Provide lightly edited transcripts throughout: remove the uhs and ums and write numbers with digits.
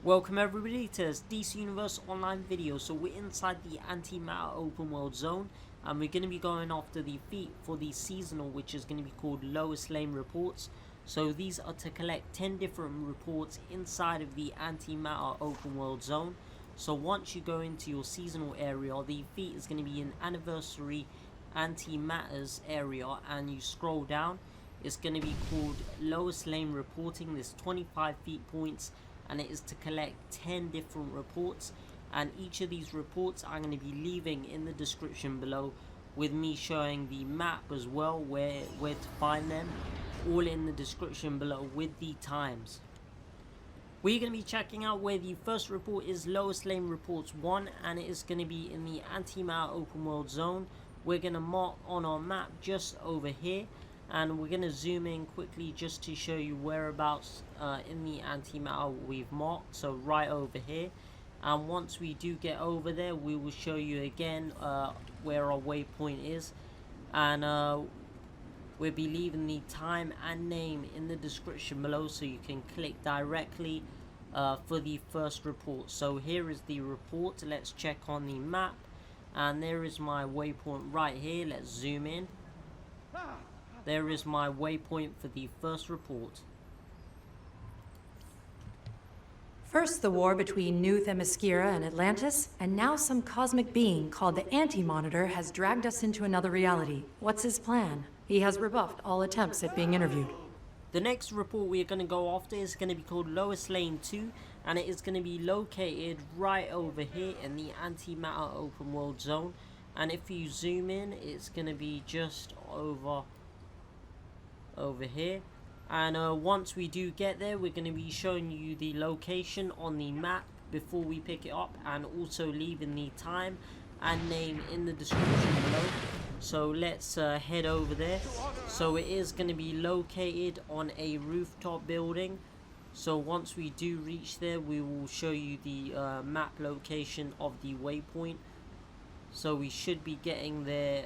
Welcome everybody to this DC Universe online video. So we're inside the antimatter open world zone, and we're going to be going after the feat for the seasonal, which is going to be called Lois Lane Reports. So these are to collect 10 different reports inside of the antimatter open world zone. So once you go into your seasonal area, the feat is going to be an anniversary antimatters area, and you scroll down, it's going to be called Lois Lane Reporting. There's 25 feat points, and it is to collect 10 different reports, and each of these reports I'm going to be leaving in the description below, with me showing the map as well, where to find them, all in the description below with the times. We're going to be checking out where the first report is Lois Lane Reports 1, and it is going to be in the antimatter open world zone. We're going to mark on our map just over here, and we're going to zoom in quickly just to show you whereabouts in the antimatter we've marked, so right over here. And once we do get over there, we will show you again where our waypoint is, and we'll be leaving the time and name in the description below, so you can click directly for the first report. So here is the report. Let's check on the map, and there is my waypoint right here. Let's zoom in. There is my waypoint for the first report. First the war between New Themyscira and Atlantis, and now some cosmic being called the Anti-Monitor has dragged us into another reality. What's his plan? He has rebuffed all attempts at being interviewed. The next report we are going to go after is going to be called Lois Lane 2, and it is going to be located right over here in the antimatter open world zone. And if you zoom in, it's going to be just over here. And once we do get there, we're going to be showing you the location on the map before we pick it up, and also leaving the time and name in the description below. So let's head over there. So it is going to be located on a rooftop building. So once we do reach there, we will show you the map location of the waypoint. So we should be getting there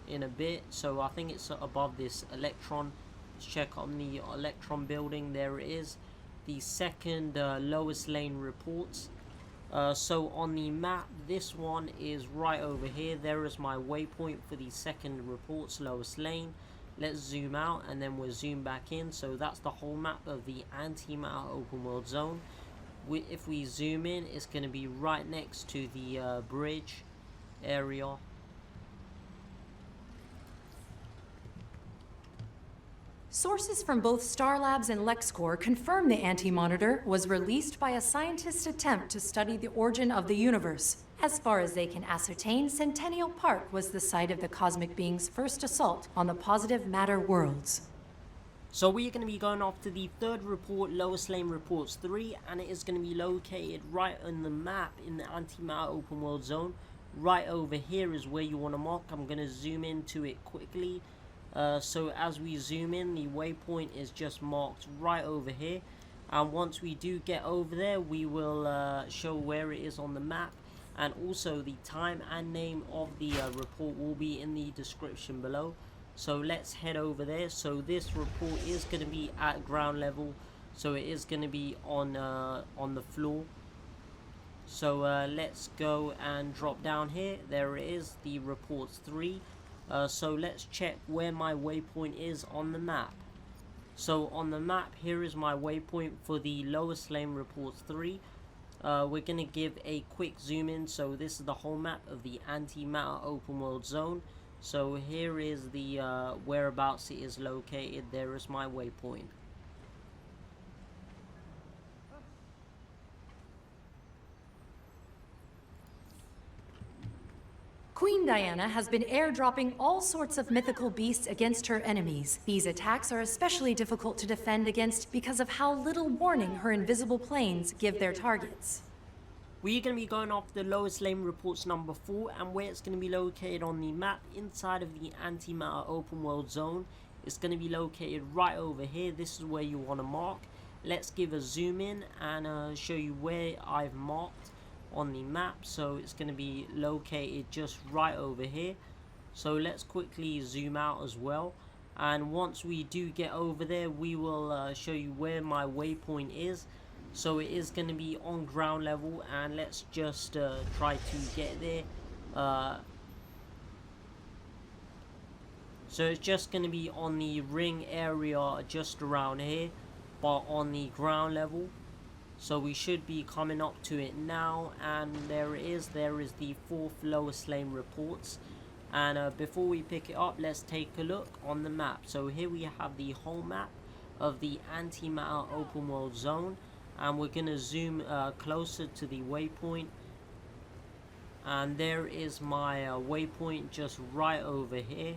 in a bit. So I think it's above this electron. Let's check on the electron building. There it is, the second Lois Lane Reports. So on the map, this one is right over here. There is my waypoint for the second reports, Lois Lane. Let's zoom out, and then we'll zoom back in. So that's the whole map of the antimatter open world zone. If we zoom in, it's going to be right next to the bridge area. Sources from both Star Labs and LexCorp confirm the Anti-Monitor was released by a scientist's attempt to study the origin of the universe. As far as they can ascertain, Centennial Park was the site of the cosmic being's first assault on the positive matter worlds. So we are going to be going after the third report, Lois Lane Reports 3, and it is going to be located right on the map in the antimatter open world zone. Right over here is where you want to mark. I'm going to zoom into it quickly. So as we zoom in, the waypoint is just marked right over here, and once we do get over there, we will show where it is on the map, and also the time and name of the report will be in the description below. So let's head over there. So this report is going to be at ground level, so it is going to be on the floor. So let's go and drop down here. There it is, the reports 3. So let's check where my waypoint is on the map. So on the map, here is my waypoint for the Lois Lane Reports 3. We're going to give a quick zoom in. So this is the whole map of the antimatter open world zone. So here is the whereabouts it is located. There is my waypoint. Queen Diana has been airdropping all sorts of mythical beasts against her enemies. These attacks are especially difficult to defend against because of how little warning her invisible planes give their targets. We're going to be going off the Lois Lane Reports number 4, and where it's going to be located on the map inside of the antimatter open world zone. It's going to be located right over here. This is where you want to mark. Let's give a zoom in and show you where I've marked on the map. So it's going to be located just right over here. So let's quickly zoom out as well, and once we do get over there, we will show you where my waypoint is. so it is going to be on ground level, and let's just try to get there. So it's just going to be on the ring area just around here, but on the ground level. So we should be coming up to it now, and there it is. There is the 4th Lois Lane Reports. And before we pick it up, let's take a look on the map. So here we have the whole map of the antimatter open world zone, and we're going to zoom closer to the waypoint. And there is my waypoint just right over here.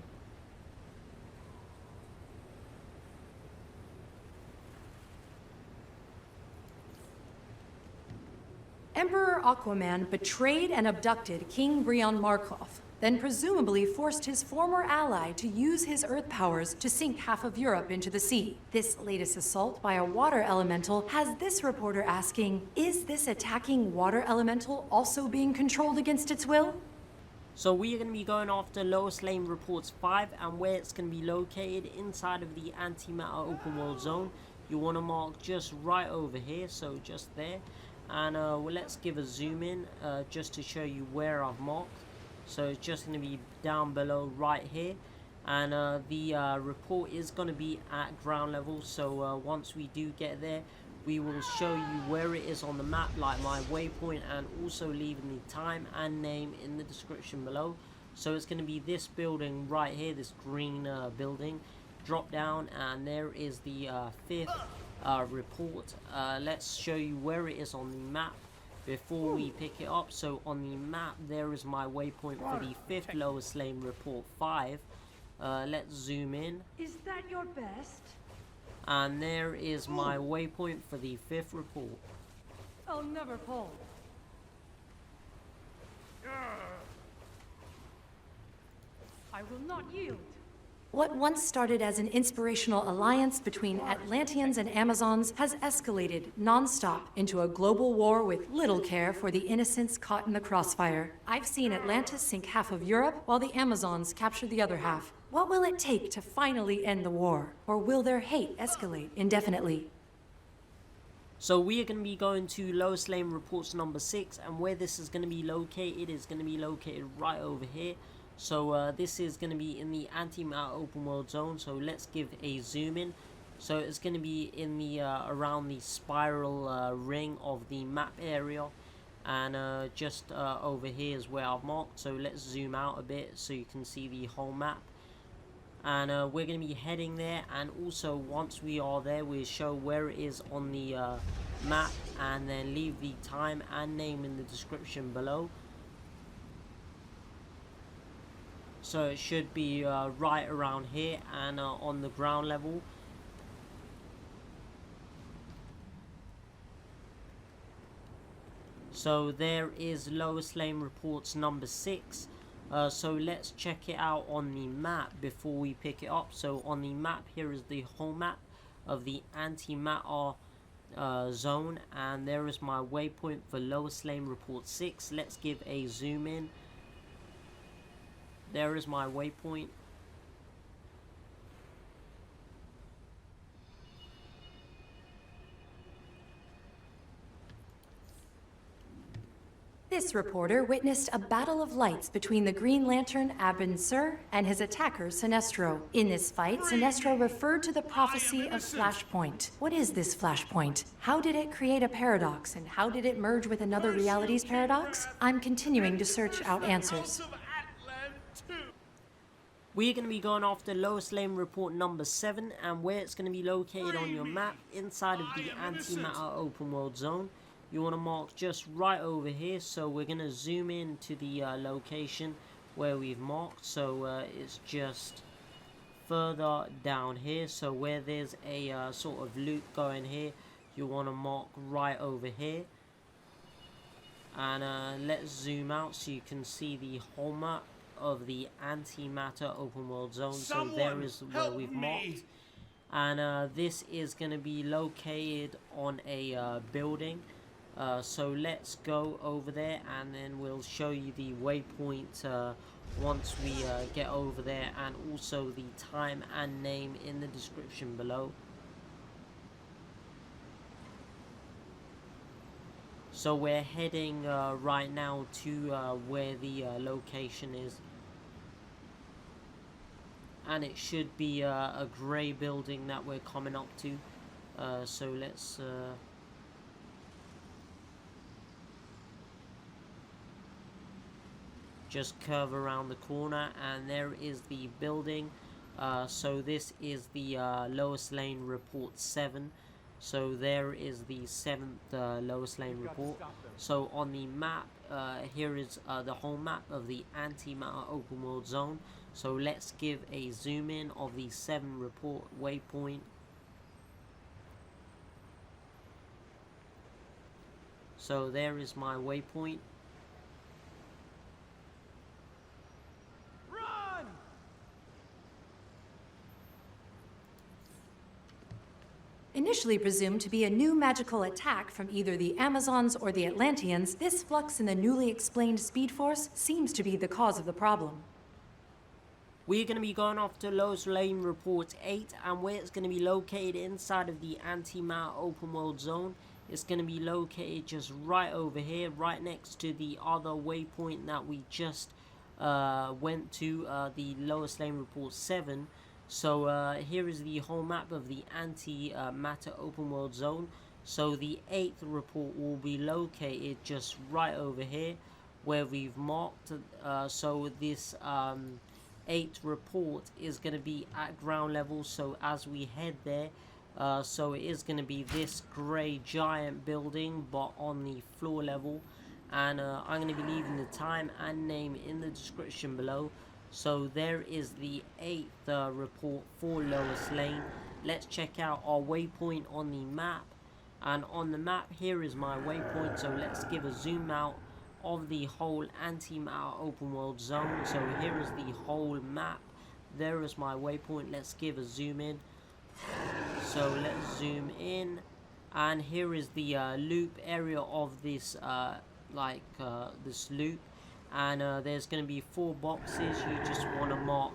Emperor Aquaman betrayed and abducted King Brion Markov, then presumably forced his former ally to use his Earth powers to sink half of Europe into the sea. This latest assault by a water elemental has this reporter asking, is this attacking water elemental also being controlled against its will? So we are going to be going after Lois Lane Reports 5, and where it's going to be located inside of the antimatter open world zone. You want to mark just right over here, so just there. And well, let's give a zoom in just to show you where I've marked. So it's just going to be down below right here, and the report is going to be at ground level. So once we do get there, we will show you where it is on the map, like my waypoint, and also leaving the time and name in the description below. So it's going to be this building right here, this green building. Drop down, and there is the 5th report. Let's show you where it is on the map before we pick it up. So on the map, there is my waypoint for the 5th Lois Lane Report 5. Let's zoom in. Is that your best? And there is my waypoint for the 5th report. I'll never fall. I will not yield. What once started as an inspirational alliance between Atlanteans and Amazons has escalated non-stop into a global war with little care for the innocents caught in the crossfire. I've seen Atlantis sink half of Europe while the Amazons capture the other half. What will it take to finally end the war? Or will their hate escalate indefinitely? So we are going to be going to Lois Lane Reports number 6, and where this is going to be located is going to be located right over here. So this is going to be in the antimatter open world zone. So let's give a zoom in. So it's going to be in the around the spiral ring of the map area, and just over here is where I've marked. So let's zoom out a bit so you can see the whole map. And we're going to be heading there, and also once we are there, we'll show where it is on the map, and then leave the time and name in the description below. So it should be right around here, and on the ground level. So there is Lois Lane Reports number 6. So let's check it out on the map before we pick it up. So on the map, here is the whole map of the antimatter zone, and there is my waypoint for Lois Lane Report 6. Let's give a zoom in. There is my waypoint. This reporter witnessed a battle of lights between the Green Lantern Abin Sur and his attacker Sinestro. In this fight, Sinestro referred to the prophecy of Flashpoint. What is this Flashpoint? How did it create a paradox, and how did it merge with another reality's paradox? I'm continuing to search out answers. We're going to be going after Lois Lane Report number 7, and where it's going to be located on your map inside of the antimatter open world zone. You want to mark just right over here. So we're going to zoom in to the location where we've marked. So it's just further down here. So where there's a sort of loop going here, you want to mark right over here. And let's zoom out so you can see the whole map of the antimatter open world zone. So there is where we've marked. And this is going to be located on a building. So let's go over there, and then we'll show you the waypoint once we get over there, and also the time and name in the description below. So we're heading right now to where the location is, and it should be a grey building that we're coming up to. So let's just curve around the corner, and there is the building. So this is the Lois Lane Report 7. So there is the 7th Lois Lane report. So on the map, here is the whole map of the antimatter open world zone. So let's give a zoom in of the 7 report waypoint. So there is my waypoint. Initially presumed to be a new magical attack from either the Amazons or the Atlanteans, this flux in the newly explained speed force seems to be the cause of the problem. We're going to be going off to Lois Lane Report 8, and where it's going to be located inside of the antimatter open world zone. It's going to be located just right over here, right next to the other waypoint that we just went to, the Lois Lane Report 7. So here is the whole map of the anti-matter open world zone. So the 8th report will be located just right over here where we've marked. So this 8th report is going to be at ground level. So as we head there, so it is going to be this grey giant building, but on the floor level. And I'm going to be leaving the time and name in the description below. So there is the 8th report for Lois Lane. Let's check out our waypoint on the map. And on the map, here is my waypoint. So let's give a zoom out of the whole antimatter open world zone. So here is the whole map. There is my waypoint. Let's give a zoom in. So let's zoom in. And here is the loop area of this, this loop. And there's going to be 4 boxes. You just want to mark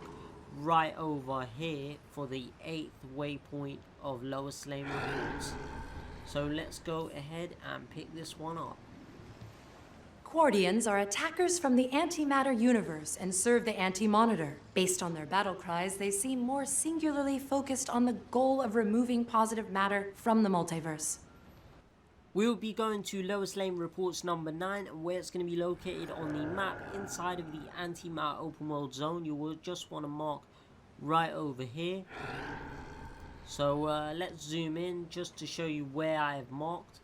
right over here for the 8th waypoint of Lois Lane Reports. So let's go ahead and pick this one up. Quardians are attackers from the antimatter universe and serve the Anti-Monitor. Based on their battle cries, they seem more singularly focused on the goal of removing positive matter from the multiverse. We'll be going to Lois Lane Reports number 9, where it's going to be located on the map inside of the antimatter open world zone. You will just want to mark right over here. So let's zoom in just to show you where I have marked.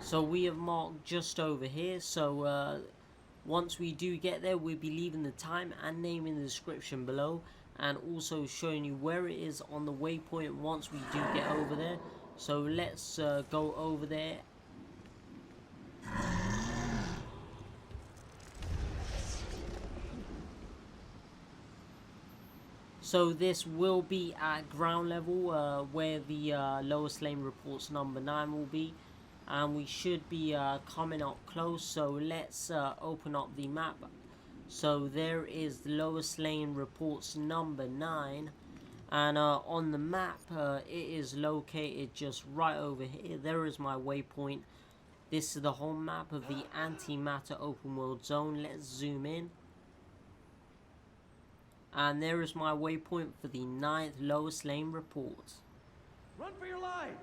So we have marked just over here. So once we do get there, we'll be leaving the time and name in the description below, and also showing you where it is on the waypoint once we do get over there. So let's go over there. So this will be at ground level where the Lois Lane Reports number 9 will be. And we should be coming up close. So let's open up the map. So there is Lois Lane Reports number 9. And on the map, it is located just right over here. There is my waypoint. This is the whole map of the antimatter open world zone. Let's zoom in. And there is my waypoint for the 9th Lois Lane report. Run for your lives!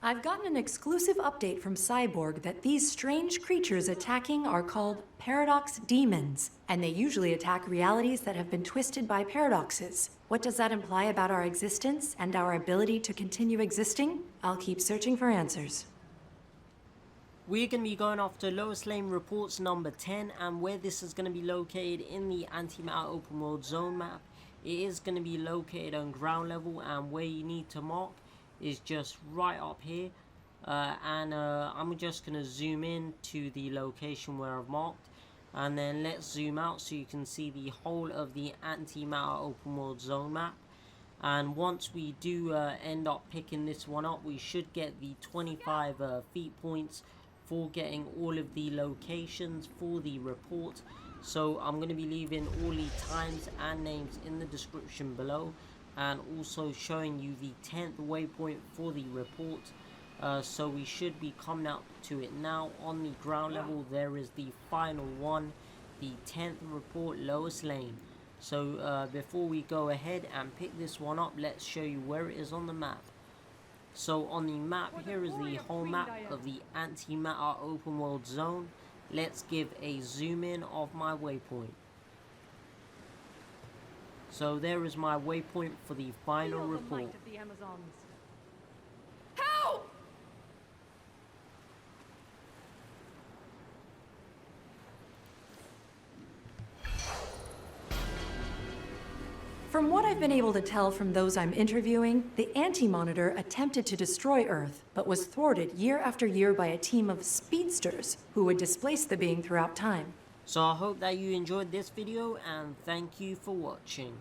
I've gotten an exclusive update from Cyborg that these strange creatures attacking are called paradox demons, and they usually attack realities that have been twisted by paradoxes. What does that imply about our existence and our ability to continue existing? I'll keep searching for answers. We're going to be going off to Lois Lane Reports number 10, and where this is going to be located in the antimatter open world zone map, it is going to be located on ground level, and where you need to mark is just right up here. I'm just going to zoom in to the location where I've marked, and then let's zoom out so you can see the whole of the antimatter open world zone map. And once we do end up picking this one up, we should get the 25 feet points for getting all of the locations for the report. So I'm going to be leaving all the times and names in the description below, and also showing you the 10th waypoint for the report. So we should be coming up to it now. On the ground level there is the final one, the 10th report, Lois Lane. So before we go ahead and pick this one up, let's show you where it is on the map. So on the map, here is the whole map of the antimatter open world zone. Let's give a zoom in of my waypoint. So there is my waypoint for the final report. Help! From what I've been able to tell from those I'm interviewing, the Anti-Monitor attempted to destroy Earth, but was thwarted year after year by a team of speedsters who would displace the being throughout time. So I hope that you enjoyed this video, and thank you for watching.